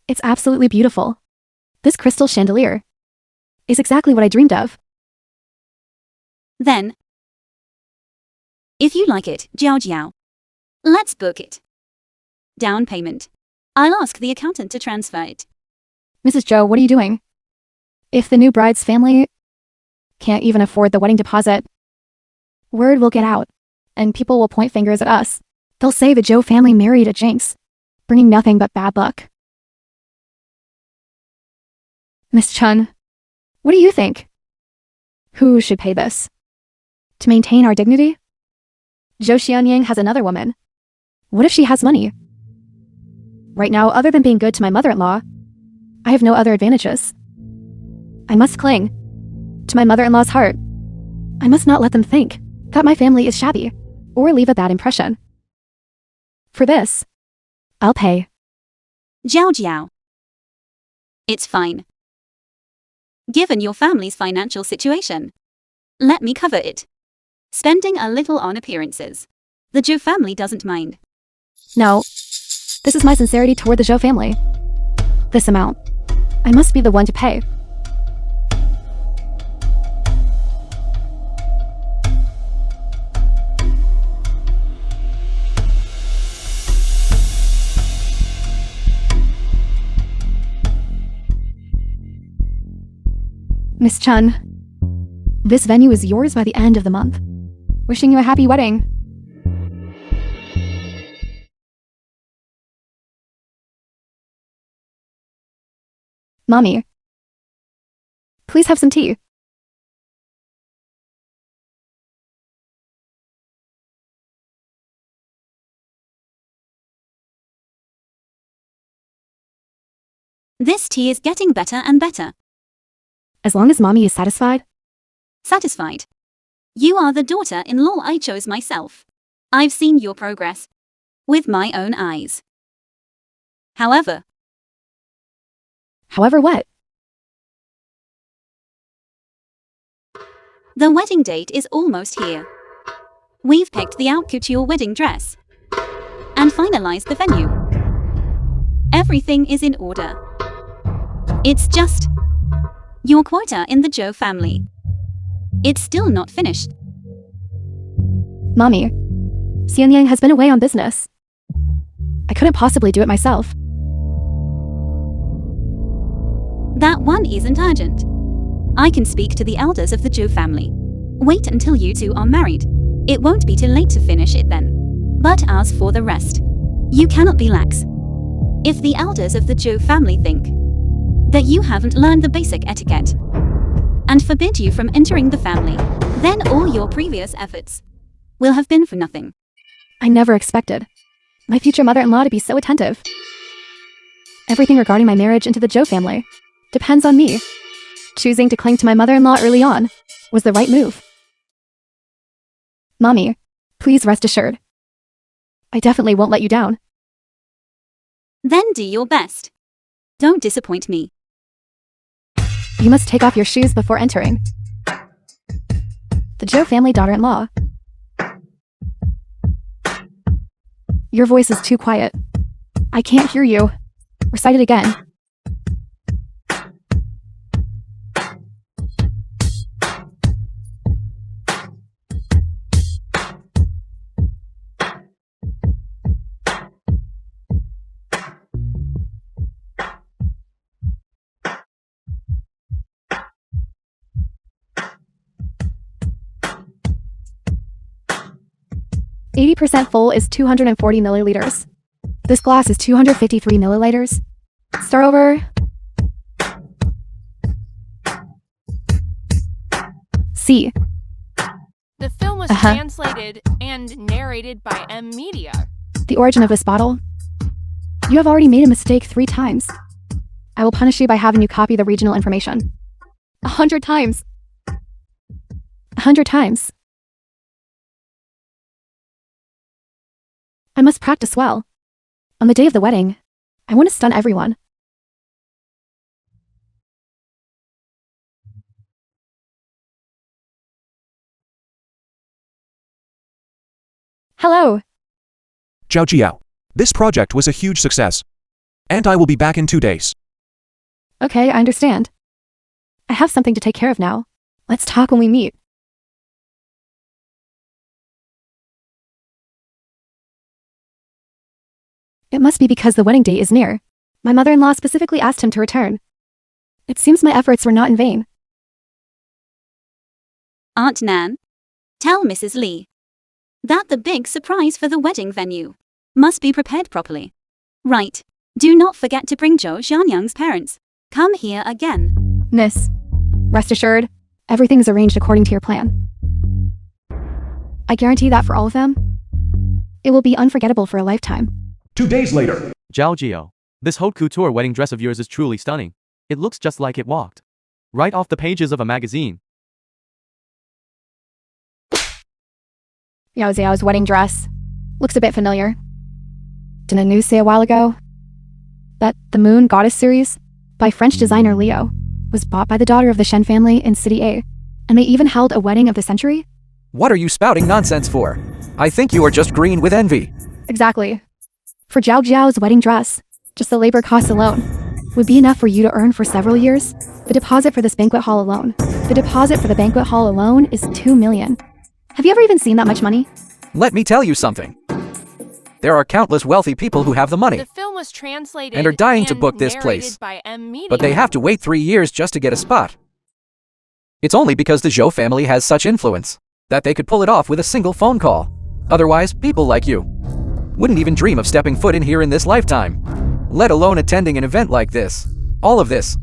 [SPEAKER 3] It's absolutely beautiful. This crystal chandelier is exactly what I dreamed of.
[SPEAKER 2] Then, if you like it, Zhao Zhao, let's book it. Down payment. I'll ask the accountant to transfer it.
[SPEAKER 3] Mrs. Zhou, what are you doing? If the new bride's family can't even afford the wedding deposit, word will get out, and people will point fingers at us. They'll say the Zhou family married a jinx, bringing nothing but bad luck. Miss Chun, what do you think? Who should pay this? To maintain our dignity? Zhou Xianyang has another woman. What if she has money? Right now, other than being good to my mother-in-law, I have no other advantages. I must cling to my mother-in-law's heart. I must not let them think that my family is shabby or leave a bad impression. For this, I'll pay.
[SPEAKER 2] Zhao Zhao. It's fine. given your family's financial situation. Let me cover it. Spending a little on appearances. The Zhou family doesn't mind.
[SPEAKER 3] No. This is my sincerity toward the Zhou family. This amount. I must be the one to pay. Miss Chun, this venue is yours by the end of the month. Wishing you a happy wedding. Mommy, please have some tea.
[SPEAKER 2] This tea is getting better and better.
[SPEAKER 3] As long as Mommy is satisfied.
[SPEAKER 2] Satisfied. You are the daughter-in-law I chose myself. I've seen your progress. With my own eyes. However
[SPEAKER 3] what?
[SPEAKER 2] The wedding date is almost here. We've picked the haute couture wedding dress. And finalized the venue. Everything is in order. It's just your quota in the Zhou family. It's still not finished.
[SPEAKER 3] Mommy, Xianyang has been away on business. I couldn't possibly do it myself.
[SPEAKER 2] That one isn't urgent. I can speak to the elders of the Zhou family. Wait until you two are married. It won't be too late to finish it then. But as for the rest, you cannot be lax. If the elders of the Zhou family think that you haven't learned the basic etiquette and forbid you from entering the family, then all your previous efforts will have been for nothing.
[SPEAKER 3] I never expected my future mother-in-law to be so attentive. Everything regarding my marriage into the Zhou family depends on me. Choosing to cling to my mother-in-law early on was the right move. Mommy, please rest assured. I definitely won't let you down.
[SPEAKER 2] Then do your best. Don't disappoint me.
[SPEAKER 3] You must take off your shoes before entering. The Zhou family daughter-in-law. Your voice is too quiet. I can't hear you. Recite it again. %, full is 240 milliliters. This glass is 253 milliliters. Start over. C.
[SPEAKER 5] The film was translated and narrated by M Media.
[SPEAKER 3] The origin of this bottle. You have already made a mistake 3 times. I will punish you by having you copy the regional information. 100 times. 100 times. I must practice well. On the day of the wedding, I want to stun everyone. Hello.
[SPEAKER 1] Zhao Jiao. This project was a huge success. And I will be back in 2 days.
[SPEAKER 3] Okay, I understand. I have something to take care of now. Let's talk when we meet. It must be because the wedding date is near. My mother-in-law specifically asked him to return. It seems my efforts were not in vain.
[SPEAKER 2] Aunt Nan, tell Mrs. Lee that the big surprise for the wedding venue must be prepared properly. Right. Do not forget to bring Zhou Xianyang's parents. Come here again.
[SPEAKER 3] Miss, rest assured, everything is arranged according to your plan. I guarantee that for all of them, it will be unforgettable for a lifetime.
[SPEAKER 4] 2 days later.
[SPEAKER 6] Zhao Jiao. This haute couture wedding dress of yours is truly stunning. It looks just like it walked right off the pages of a magazine.
[SPEAKER 3] Yao Xiao's wedding dress. Looks a bit familiar. Didn't a news say a while ago that the Moon Goddess series by French designer Leo was bought by the daughter of the Shen family in City A, and they even held a wedding of the century?
[SPEAKER 7] What are you spouting nonsense for? I think you are just green with envy.
[SPEAKER 3] Exactly. For Zhao Jiao's wedding dress, just the labor costs alone would be enough for you to earn for several years. The deposit for this banquet hall alone. The deposit for the banquet hall alone is 2 million. Have you ever even seen that much money?
[SPEAKER 7] Let me tell you something. There are countless wealthy people who have the money.
[SPEAKER 5] The film was translated
[SPEAKER 7] and are dying to
[SPEAKER 5] and
[SPEAKER 7] book this
[SPEAKER 5] narrated
[SPEAKER 7] place.
[SPEAKER 5] by M Media.
[SPEAKER 7] But they have to wait 3 years just to get a spot. It's only because the Zhou family has such influence that they could pull it off with a single phone call. Otherwise, people like you wouldn't even dream of stepping foot in here in this lifetime, let alone attending an event like this. All of this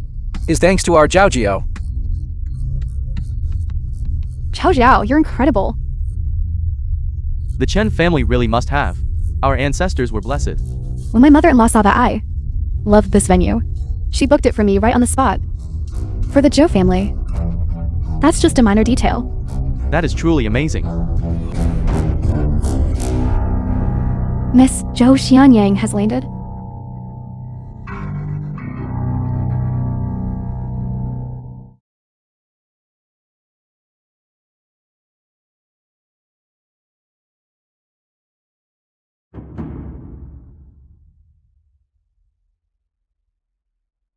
[SPEAKER 7] is thanks to our Zhao Jiao.
[SPEAKER 3] Zhao Jiao, you're incredible.
[SPEAKER 6] The Chen family really must have. Our ancestors were blessed.
[SPEAKER 3] When my mother-in-law saw that I loved this venue, she booked it for me right on the spot. For the Zhou family, that's just a minor detail.
[SPEAKER 6] That is truly amazing.
[SPEAKER 3] Miss Zhou Xianyang has landed.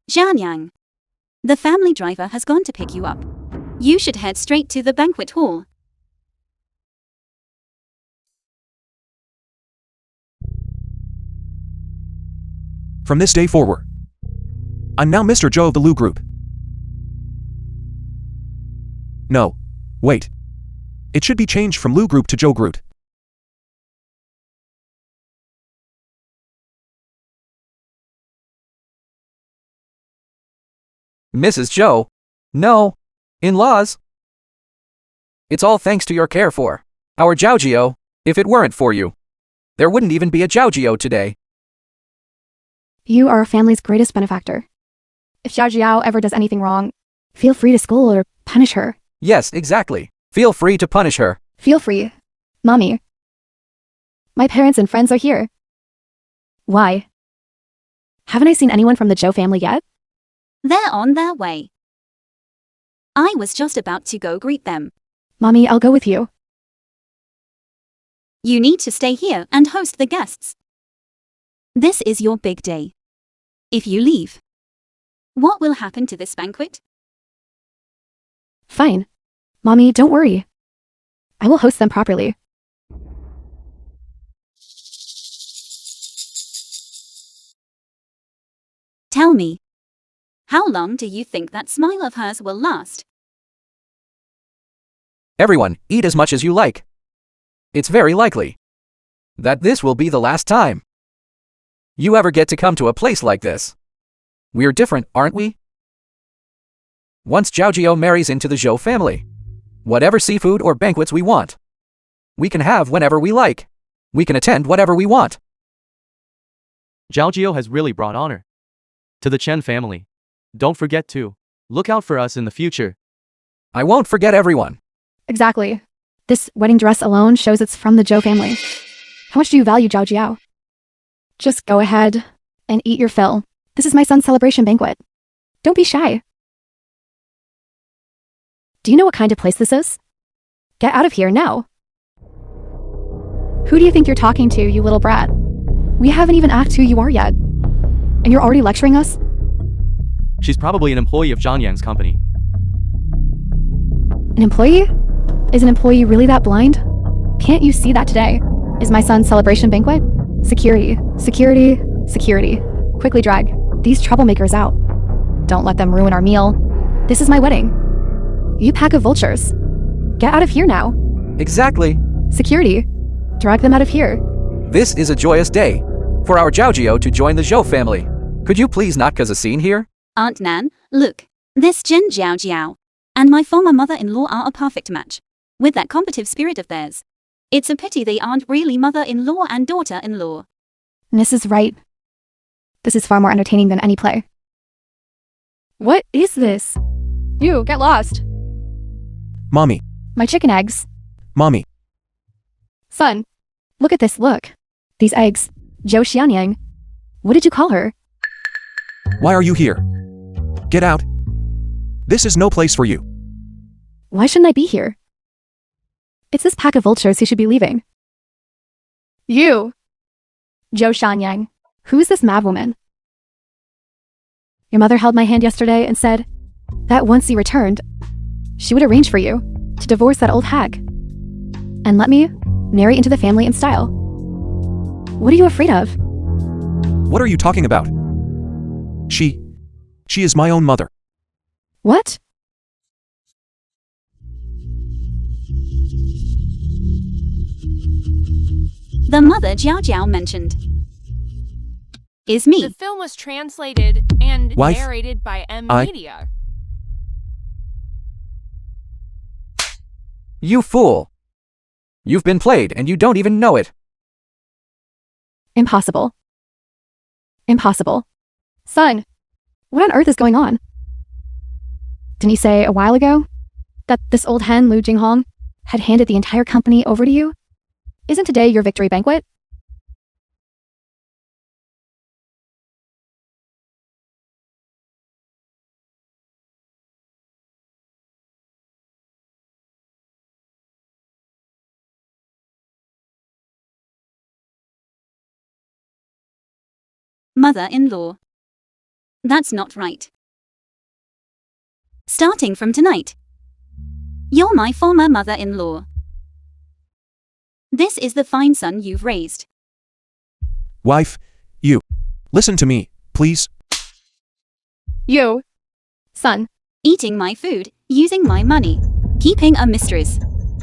[SPEAKER 2] Zhanyang. The family driver has gone to pick you up. You should head straight to the banquet hall.
[SPEAKER 1] From this day forward, I'm now Mr. Zhou of the Lu Group. No. Wait. It should be changed from Lu Group to Zhou Group.
[SPEAKER 7] Mrs. Zhou? No. In-laws? It's all thanks to your care for our Zhao Jiao. If it weren't for you, there wouldn't even be a Zhao Jiao today.
[SPEAKER 3] You are our family's greatest benefactor. If Zhao Jiao ever does anything wrong, feel free to scold or punish her.
[SPEAKER 7] Yes, exactly. Feel free to punish her.
[SPEAKER 3] Feel free. Mommy. My parents and friends are here. Why? Haven't I seen anyone from the Zhou family yet?
[SPEAKER 2] They're on their way. I was just about to go greet them.
[SPEAKER 3] Mommy, I'll go with you.
[SPEAKER 2] You need to stay here and host the guests. This is your big day. If you leave, what will happen to this banquet?
[SPEAKER 3] Fine. Mommy, don't worry. I will host them properly.
[SPEAKER 2] Tell me, how long do you think that smile of hers will last?
[SPEAKER 7] Everyone, eat as much as you like. It's very likely that this will be the last time you ever get to come to a place like this. We're different, aren't we? Once Zhao Jiao marries into the Zhou family, whatever seafood or banquets we want, we can have whenever we like. We can attend whatever we want.
[SPEAKER 6] Zhao Jiao has really brought honor to the Chen family. Don't forget to look out for us in the future.
[SPEAKER 7] I won't forget everyone.
[SPEAKER 3] Exactly. This wedding dress alone shows it's from the Zhou family. How much do you value Zhao Jiao? Just go ahead and eat your fill. This is my son's celebration banquet. Don't be shy. Do you know what kind of place this is? Get out of here now. Who do you think you're talking to, you little brat? We haven't even asked who you are yet. And you're already lecturing us?
[SPEAKER 6] She's probably an employee of Zhang Yang's company.
[SPEAKER 3] An employee? Is an employee really that blind? Can't you see that today is my son's celebration banquet? Security, security, security. Quickly drag these troublemakers out. Don't let them ruin our meal. This is my wedding. You pack of vultures. Get out of here now.
[SPEAKER 7] Exactly.
[SPEAKER 3] Security, drag them out of here.
[SPEAKER 7] This is a joyous day for our Zhao Jiao to join the Zhou family. Could you please not cause a scene here?
[SPEAKER 2] Aunt Nan, look, this Jin Jiao Jiao and my former mother-in-law are a perfect match. With that competitive spirit of theirs. It's a pity they aren't really mother-in-law and daughter-in-law.
[SPEAKER 3] Mrs. Wright. This is far more entertaining than any play. What is this? You, get lost.
[SPEAKER 1] Mommy.
[SPEAKER 3] My chicken eggs.
[SPEAKER 1] Mommy.
[SPEAKER 3] Son, look at this, look. These eggs. Zhou Xianyang. What did you call her?
[SPEAKER 1] Why are you here? Get out. This is no place for you.
[SPEAKER 3] Why shouldn't I be here? It's this pack of vultures who should be leaving. You! Zhou Shanyang, who is this mad woman? Your mother held my hand yesterday and said that once you returned, she would arrange for you to divorce that old hag and let me marry into the family in style. What are you afraid of?
[SPEAKER 1] What are you talking about? She is my own mother.
[SPEAKER 3] What?
[SPEAKER 2] The mother Jiao Jiao mentioned is me.
[SPEAKER 5] The film was translated and
[SPEAKER 1] Wife,
[SPEAKER 5] narrated by M
[SPEAKER 1] I-
[SPEAKER 5] Media.
[SPEAKER 7] You fool! You've been played and you don't even know it.
[SPEAKER 3] Impossible. Impossible. Son, what on earth is going on? Didn't you say a while ago that this old hen, Lu Jinghong, had handed the entire company over to you? Isn't today your victory banquet?
[SPEAKER 2] Mother-in-law. That's not right. Starting from tonight, you're my former mother-in-law. This is the fine son you've raised.
[SPEAKER 1] Wife, you. Listen to me, please.
[SPEAKER 3] You, son,
[SPEAKER 2] Eating my food, using my money, keeping a mistress,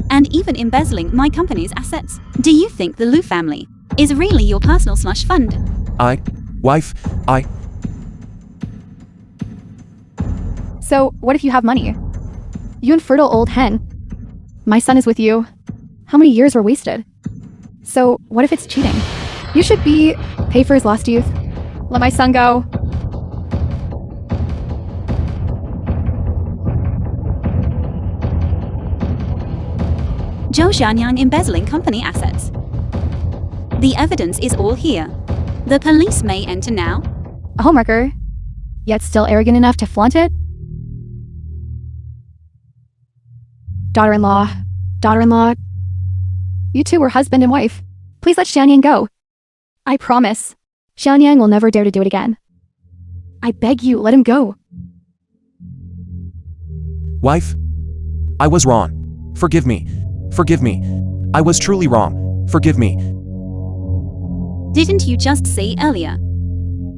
[SPEAKER 2] and even embezzling my company's assets. Do you think the Lu family is really your personal slush fund?
[SPEAKER 1] Wife,
[SPEAKER 3] So, what if you have money? You infertile old hen. My son is with you. How many years were wasted? So, what if it's cheating? You should pay for his lost youth. Let my son go.
[SPEAKER 2] Zhou Shanyang embezzling company assets. The evidence is all here. The police may enter now.
[SPEAKER 3] A homewrecker, yet still arrogant enough to flaunt it? Daughter-in-law, you two were husband and wife. Please let Xianyang go. I promise, Xianyang will never dare to do it again. I beg you, let him go.
[SPEAKER 1] wife. I was wrong. Forgive me. I was truly wrong. Forgive me.
[SPEAKER 2] Didn't you just say earlier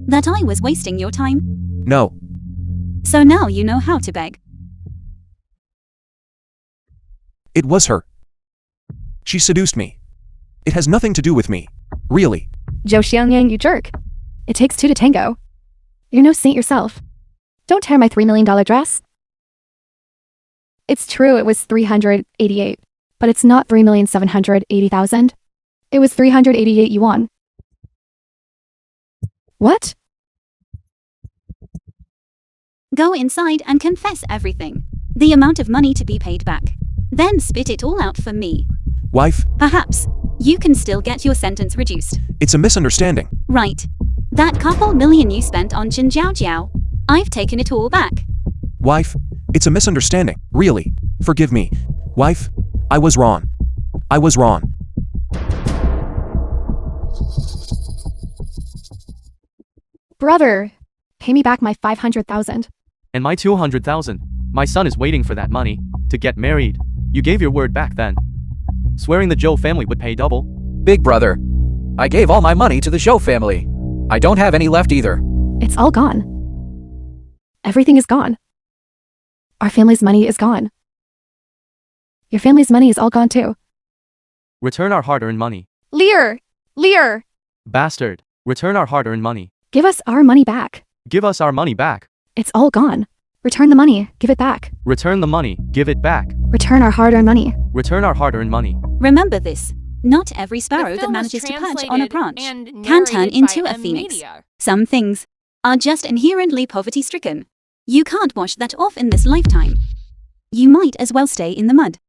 [SPEAKER 2] that I was wasting your time?
[SPEAKER 1] No.
[SPEAKER 2] So now you know how to beg.
[SPEAKER 1] It was her. She seduced me. It has nothing to do with me. Really.
[SPEAKER 3] Zhou Xiangyang, you jerk. It takes two to tango. You're no saint yourself. Don't tear my $3 million dress. It's true it was 388, but it's not 3,780,000. It was 388 yuan. What?
[SPEAKER 2] Go inside and confess everything. The amount of money to be paid back. Then spit it all out for me.
[SPEAKER 1] Wife,
[SPEAKER 2] Perhaps you can still get your sentence reduced.
[SPEAKER 1] it's a misunderstanding.
[SPEAKER 2] Right. That couple million you spent on Jin Jiao Jiao, I've taken it all back.
[SPEAKER 1] Wife, it's a misunderstanding. Really. Forgive me. Wife, I was wrong.
[SPEAKER 3] Brother, pay me back my 500,000.
[SPEAKER 6] And my 200,000. My son is waiting for that money to get married. You gave your word back then, swearing the Zhou family would pay double.
[SPEAKER 7] Big brother, I gave all my money to the Zhou family. I don't have any left either.
[SPEAKER 3] It's all gone. Everything is gone. Our family's money is gone. Your family's money is all gone too.
[SPEAKER 6] Return our hard-earned money.
[SPEAKER 3] Lear!
[SPEAKER 6] Bastard. Return our hard-earned money.
[SPEAKER 3] Give us our money back.
[SPEAKER 6] Give us our money back.
[SPEAKER 3] It's all gone. Return the money. Give it back.
[SPEAKER 6] Return the money. Give it back.
[SPEAKER 3] Return our hard-earned money.
[SPEAKER 6] Return our hard-earned money.
[SPEAKER 2] Remember this. Not every sparrow
[SPEAKER 5] The
[SPEAKER 2] that
[SPEAKER 5] film was
[SPEAKER 2] manages to perch on a
[SPEAKER 5] translated
[SPEAKER 2] branch
[SPEAKER 5] and
[SPEAKER 2] can turn
[SPEAKER 5] narrated
[SPEAKER 2] into
[SPEAKER 5] by
[SPEAKER 2] a
[SPEAKER 5] M
[SPEAKER 2] phoenix.
[SPEAKER 5] Media.
[SPEAKER 2] Some things are just inherently poverty-stricken. You can't wash that off in this lifetime. You might as well stay in the mud.